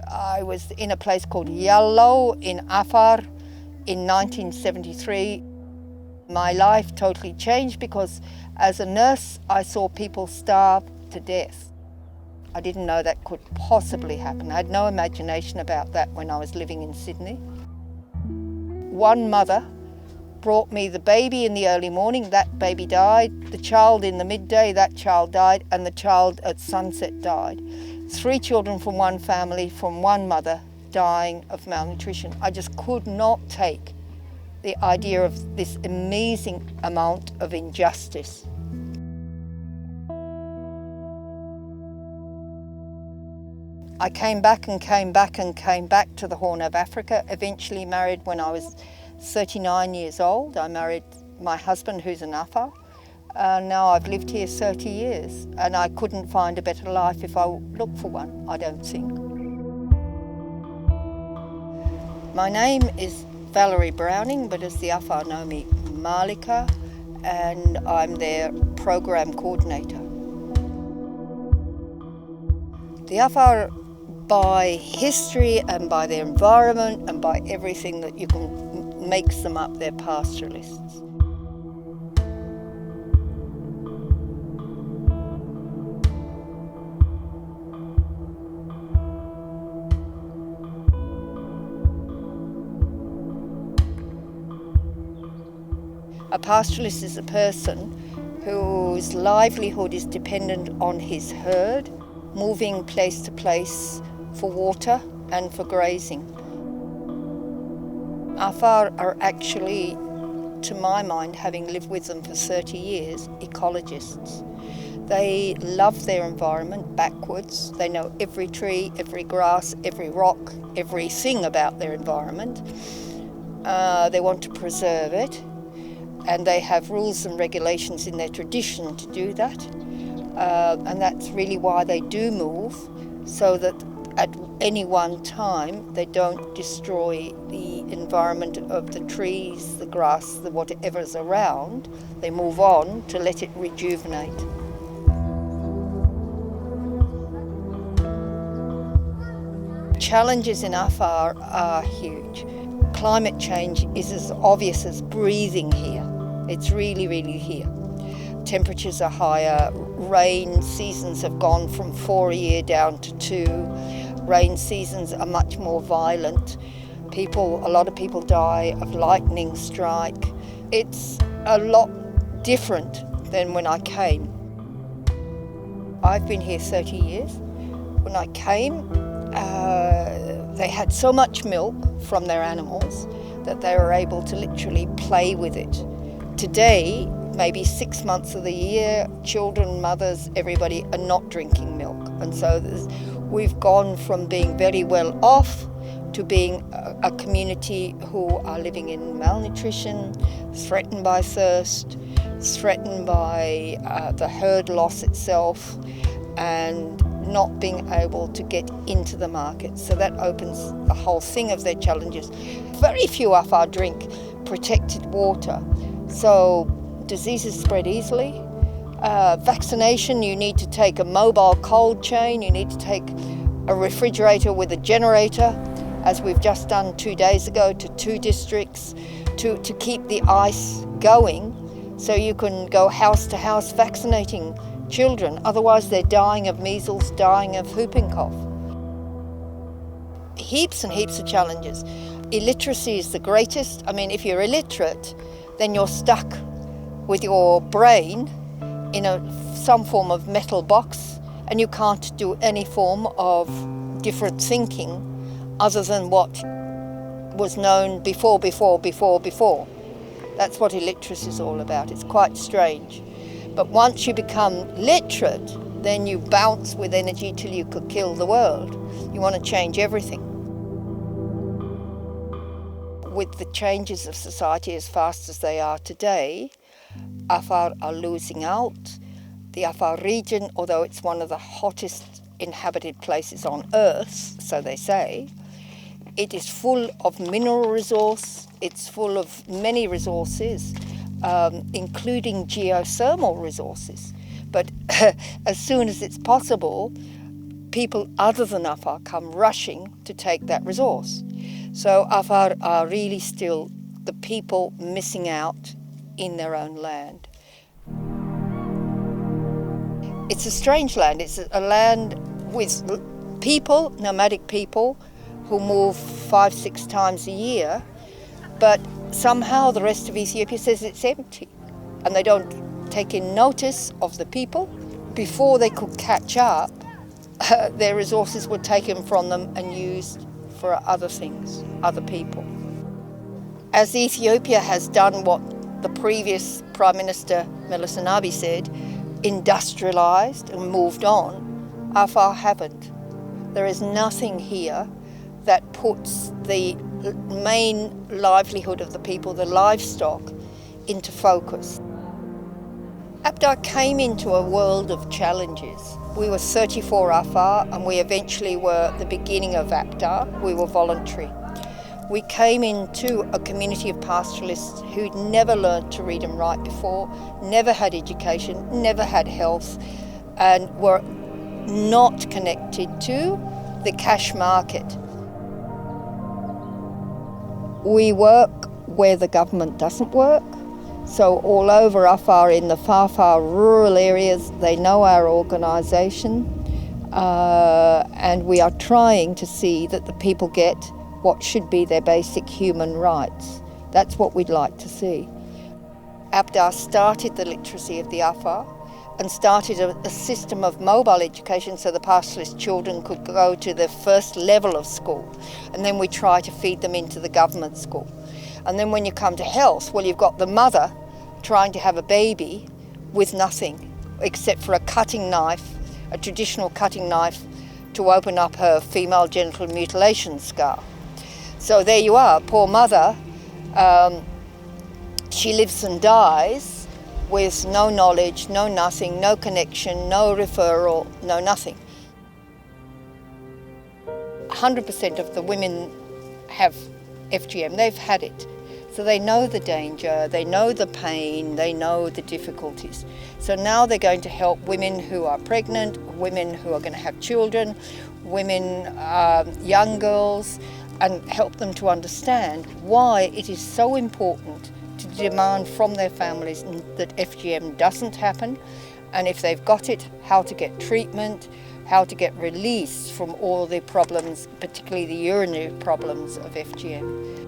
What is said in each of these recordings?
I was in a place called Yallo in Afar in 1973. My life totally changed because as a nurse, I saw people starve to death. I didn't know that could possibly happen. I had no imagination about that when I was living in Sydney. One mother brought me the baby in the early morning, that baby died. The child in the midday, that child died, and the child at sunset died. 3 children from one family, from one mother, dying of malnutrition. I just could not take the idea of this amazing amount of injustice. I came back and came back and came back to the Horn of Africa, eventually married when I was 39 years old. I married my husband, who's an Afar. Now I've lived here 30 years and I couldn't find a better life if I looked for one, I don't think. My name is Valerie Browning, but as the Afar know me, Malika, and I'm their program coordinator. The Afar, by history and by their environment and by everything that you can makes them up, they're pastoralists. A pastoralist is a person whose livelihood is dependent on his herd, moving place to place for water and for grazing. Afar are actually, to my mind, having lived with them for 30 years, ecologists. They love their environment backwards. They know every tree, every grass, every rock, everything about their environment. They want to preserve it, and they have rules and regulations in their tradition to do that. And that's really why they do move, so that at any one time they don't destroy the environment of the trees, the grass, the whatever's around. They move on to let it rejuvenate. Challenges in Afar are huge. Climate change is as obvious as breathing here. It's really, really here. Temperatures are higher, rain seasons have gone from 4 a year down to 2. Rain seasons are much more violent. A lot of people die of lightning strike. It's a lot different than when I came. I've been here 30 years. When I came, they had so much milk from their animals that they were able to literally play with it. Today, maybe 6 months of the year, children, mothers, everybody are not drinking milk. And so we've gone from being very well off to being a community who are living in malnutrition, threatened by thirst, threatened by the herd loss itself, and not being able to get into the market. So that opens the whole thing of their challenges. Very few Afar drink protected water, so diseases spread easily. Vaccination, you need to take a mobile cold chain, you need to take a refrigerator with a generator, as we've just done 2 days ago to 2 districts, to keep the ice going so you can go house to house vaccinating children. Otherwise they're dying of measles, dying of whooping cough. Heaps and heaps of challenges. Illiteracy is the greatest. I mean, if you're illiterate, then you're stuck with your brain in some form of metal box, and you can't do any form of different thinking other than what was known before. That's what illiteracy is all about. It's quite strange. But once you become literate, then you bounce with energy till you could kill the world. You want to change everything. With the changes of society as fast as they are today, Afar are losing out. The Afar region, although it's one of the hottest inhabited places on earth, so they say, it is full of mineral resource, it's full of many resources, including geothermal resources. But as soon as it's possible, people other than Afar come rushing to take that resource. So Afar are really still the people missing out in their own land. It's a strange land. It's a land with people, nomadic people, who move 5-6 times a year, but somehow the rest of Ethiopia says it's empty, and they don't take in notice of the people. Before they could catch up, their resources were taken from them and used for other things, other people. As Ethiopia has done what the previous Prime Minister Meles Zenawi said, industrialised and moved on, Afar haven't. There is nothing here that puts the main livelihood of the people, the livestock, into focus. Abda came into a world of challenges. We were 34 Afar, and we eventually were the beginning of Abda. We were voluntary. We came into a community of pastoralists who'd never learnt to read and write before, never had education, never had health, and were not connected to the cash market. We work where the government doesn't work. So all over Afar, in the far rural areas, they know our organisation, and we are trying to see that the people get what should be their basic human rights. That's what we'd like to see. Abda started the literacy of the Afar and started a system of mobile education so the pastoralist children could go to the first level of school, and then we try to feed them into the government school. And then when you come to health, well, you've got the mother trying to have a baby with nothing except for a cutting knife, a traditional cutting knife, to open up her female genital mutilation scar. So there you are, poor mother, she lives and dies with no knowledge, no nothing, no connection, no referral, no nothing. 100% of the women have FGM, they've had it. So they know the danger, they know the pain, they know the difficulties. So now they're going to help women who are pregnant, women who are going to have children, women, young girls, and help them to understand why it is so important to demand from their families that FGM doesn't happen, and if they've got it, how to get treatment, how to get released from all the problems, particularly the urinary problems of FGM.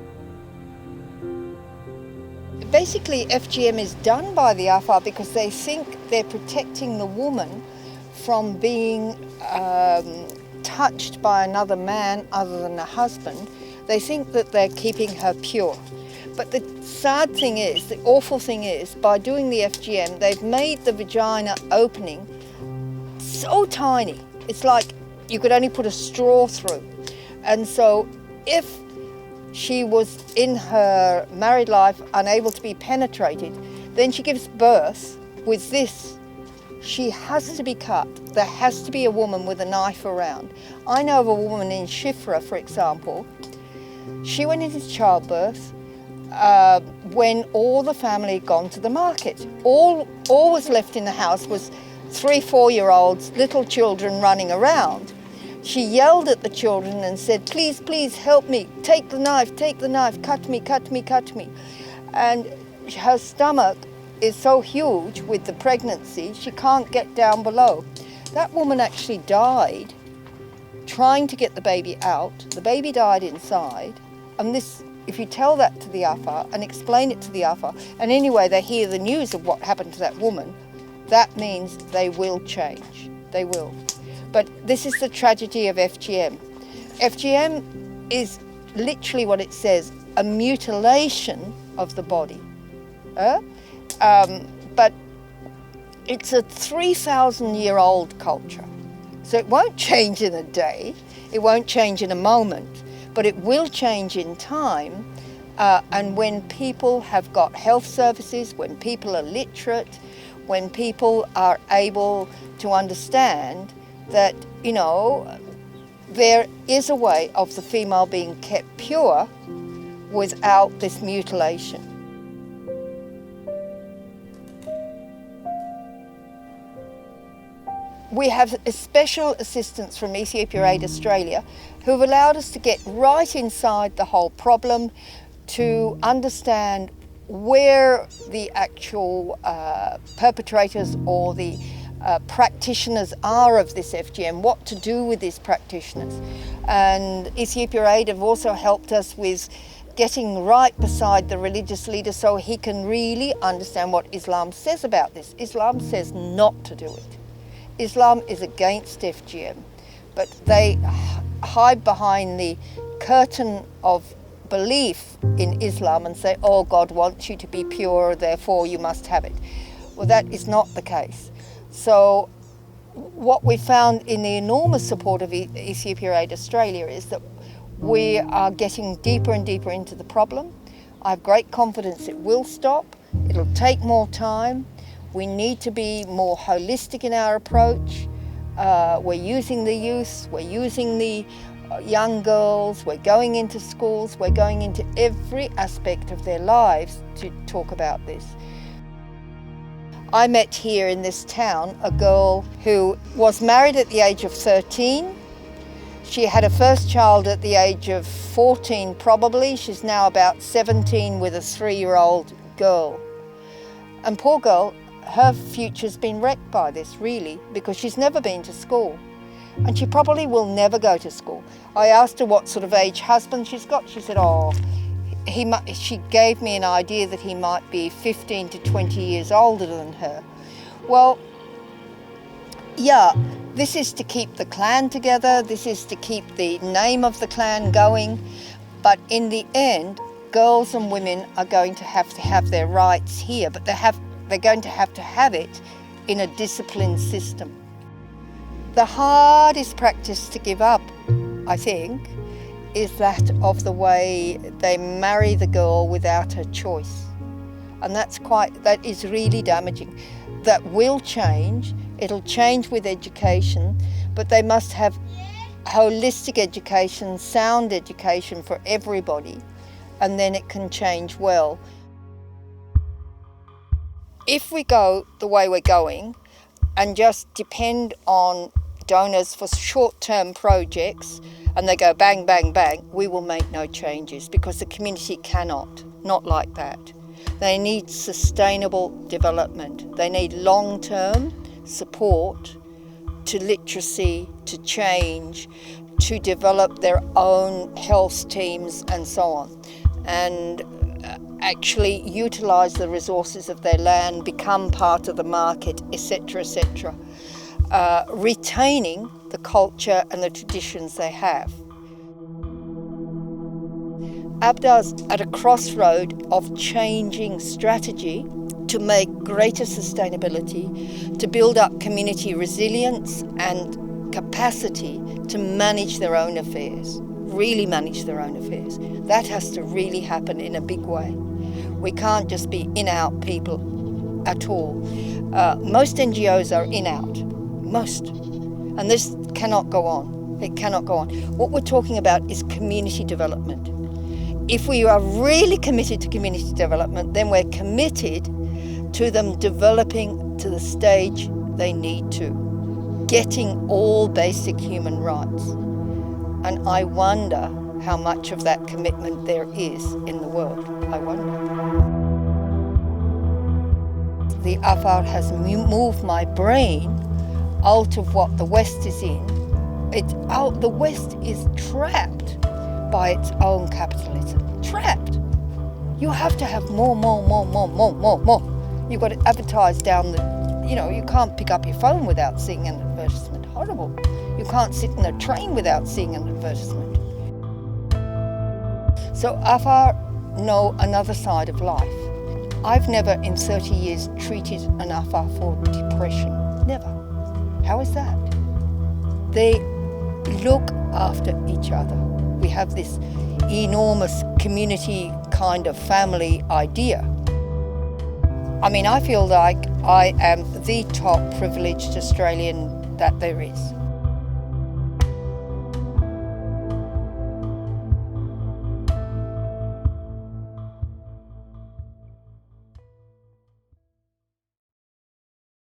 Basically, FGM is done by the Afar because they think they're protecting the woman from being touched by another man other than a husband. They think that they're keeping her pure. But the sad thing is, the awful thing is, by doing the FGM, they've made the vagina opening so tiny. It's like you could only put a straw through. And so if she was in her married life unable to be penetrated, then she gives birth with this. She has to be cut. There has to be a woman with a knife around. I know of a woman in Shifra, for example. She went into childbirth when all the family had gone to the market. All was left in the house was 3-4-year-olds, little children running around. She yelled at the children and said, please, please help me, take the knife, cut me, cut me, cut me. And her stomach is so huge with the pregnancy, she can't get down below. That woman actually died trying to get the baby out. The baby died inside. And this, if you tell that to the Afar and explain it to the Afar, and anyway they hear the news of what happened to that woman, that means they will change. They will. But this is the tragedy of FGM. FGM is literally what it says, a mutilation of the body. But it's a 3,000-year-old culture. So it won't change in a day, it won't change in a moment, but it will change in time. And when people have got health services, when people are literate, when people are able to understand that, you know, there is a way of the female being kept pure without this mutilation. We have a special assistance from Ethiopia Aid Australia who have allowed us to get right inside the whole problem, to understand where the actual perpetrators or the practitioners are of this FGM, what to do with these practitioners. And Ethiopia Aid have also helped us with getting right beside the religious leader so he can really understand what Islam says about this. Islam says not to do it. Islam is against FGM, but they hide behind the curtain of belief in Islam and say, oh, God wants you to be pure, therefore you must have it. Well, that is not the case. So what we found in the enormous support of Ethiopia Aid Australia is that we are getting deeper and deeper into the problem. I have great confidence it will stop. It'll take more time. We need to be more holistic in our approach. We're using the youth, we're using the young girls, we're going into schools, we're going into every aspect of their lives to talk about this. I met here in this town a girl who was married at the age of 13. She had a first child at the age of 14 probably. She's now about 17 with a 3-year-old girl. And poor girl, her future's been wrecked by this really, because she's never been to school. And she probably will never go to school. I asked her what sort of age husband she's got. She said, she gave me an idea that he might be 15 to 20 years older than her. Well, yeah, this is to keep the clan together, this is to keep the name of the clan going, but in the end, girls and women are going to have their rights here, but they're going to have it in a disciplined system. The hardest practice to give up, I think, is that of the way they marry the girl without her choice. And that is really damaging. That will change, it'll change with education, but they must have holistic education, sound education for everybody, and then it can change well. If we go the way we're going and just depend on donors for short-term projects and they go bang, bang, bang, we will make no changes because the community cannot, not like that. They need sustainable development. They need long-term support to literacy, to change, to develop their own health teams and so on, and actually utilise the resources of their land, become part of the market, etc., etc., retaining the culture and the traditions they have. Abda's at a crossroad of changing strategy to make greater sustainability, to build up community resilience and capacity to manage their own affairs, really manage their own affairs. That has to really happen in a big way. We can't just be in-out people at all. Most NGOs are in-out, most. And this cannot go on. It cannot go on. What we're talking about is community development. If we are really committed to community development, then we're committed to them developing to the stage they need to, getting all basic human rights. And I wonder how much of that commitment there is in the world. I wonder. The Afar has moved my brain out of what the West is in. The West is trapped by its own capitalism. Trapped. You have to have more. You've got to advertise down you can't pick up your phone without seeing an advertisement. Horrible. You can't sit in a train without seeing an advertisement. So Afar know another side of life. I've never in 30 years treated an Afar for depression. Never. How is that? They look after each other. We have this enormous community kind of family idea. I mean, I feel like I am the top privileged Australian that there is.